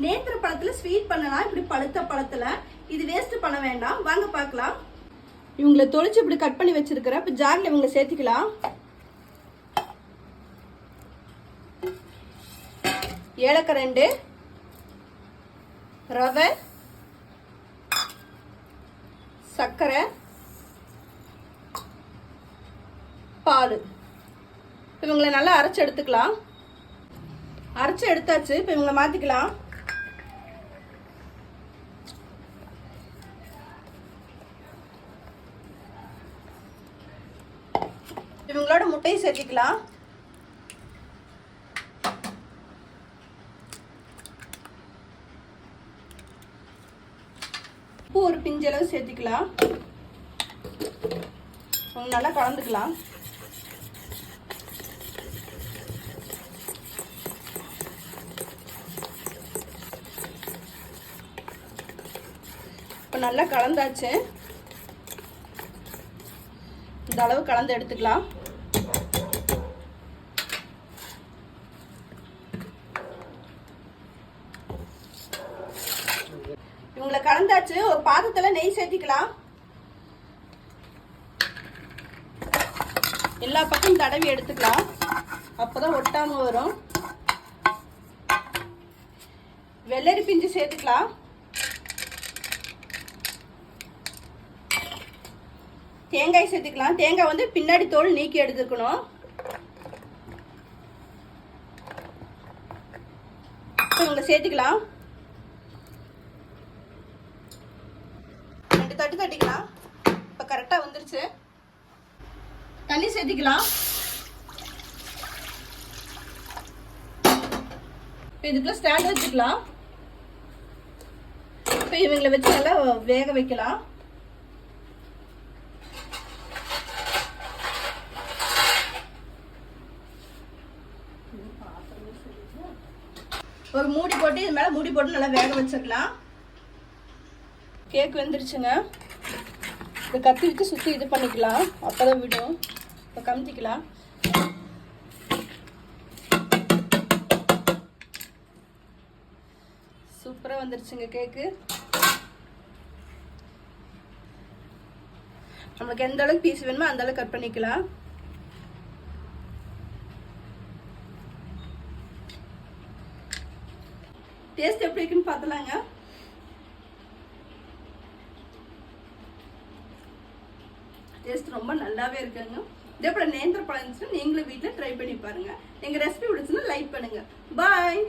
நேந்திர பழத்துல ஸ்வீட் பண்ணலாம். இப்படி பழுத்த பழத்துல இது வேஸ்ட் பண்ண வேண்டாம். வாங்க பார்க்கலாம். இவங்களை தொளிச்சு இப்படி கட் பண்ணி வச்சிருக்கிறேன். இப்போ ஜார்ல இவங்களை சேர்த்துக்கலாம். ஏலக்காய் 2, ரவை, சர்க்கரை, பால். இவங்களை நல்லா அரைச்சு எடுத்துக்கலாம். அரைச்சு எடுத்தாச்சு. இப்போ இவங்களை மாத்திக்கலாம். இவங்களோட முட்டையை சேர்த்துக்கலாம். உப்பு ஒரு பிஞ்சளவு சேர்த்துக்கலாம். நல்லா கலந்துக்கலாம். இப்போ நல்லா கலந்தாச்சு. இந்த அளவு கலந்து எடுத்துக்கலாம். இவங்களை கலந்தாச்சு. ஒரு பாத்திரத்துல நெய் சேர்த்திக்கலாம். எல்லா பக்கம் தடவி எடுத்துக்கலாம். அப்பதான் ஒட்டாம வரும். வெள்ளரி பிஞ்சு சேர்த்துக்கலாம். தேங்காய் சேர்த்துக்கலாம். தேங்காய் வந்து பின்னாடி தோல் நீக்கி எடுத்துக்கணும். இவங்களை சேர்த்துக்கலாம். 2 தட்டு தட்டிக்கலாம். இப்போ கரெக்டா வந்துருச்சு. தண்ணி சேர்த்துக்கலாம். இப்போ இதுக்குள்ள ஸ்டாண்ட் வச்சுக்கலாம். இப்போ இவங்களை வச்சு நல்லா வேக வைக்கலாம். ஒரு மூடி போட்டு இது மேல மூடி போட்டு நல்லா வேக வச்சிடலாம். கேக் வெந்துருச்சுங்க. இது கத்தி வச்சு சுத்தி இது பண்ணிக்கலாம். அப்பதான் விடும். இப்போ கமுத்திக்கலாம். சூப்பரா வந்துருச்சுங்க கேக்கு. நமக்கு எந்த அளவுக்கு பீஸ் வேணுமோ அந்த அளவுக்கு கட் பண்ணிக்கலாம். டேஸ்ட் எப்படி இருக்குன்னு பார்த்தலாங்க. டேஸ்ட் ரொம்ப நல்லாவே இருக்குங்க. இதே போல நேந்திர பழம் இருந்துச்சுன்னா நீங்களும் வீட்டில் ட்ரை பண்ணி பாருங்க. எங்க ரெசிபி பிடிச்சுன்னா லைக் பண்ணுங்க. பாய்.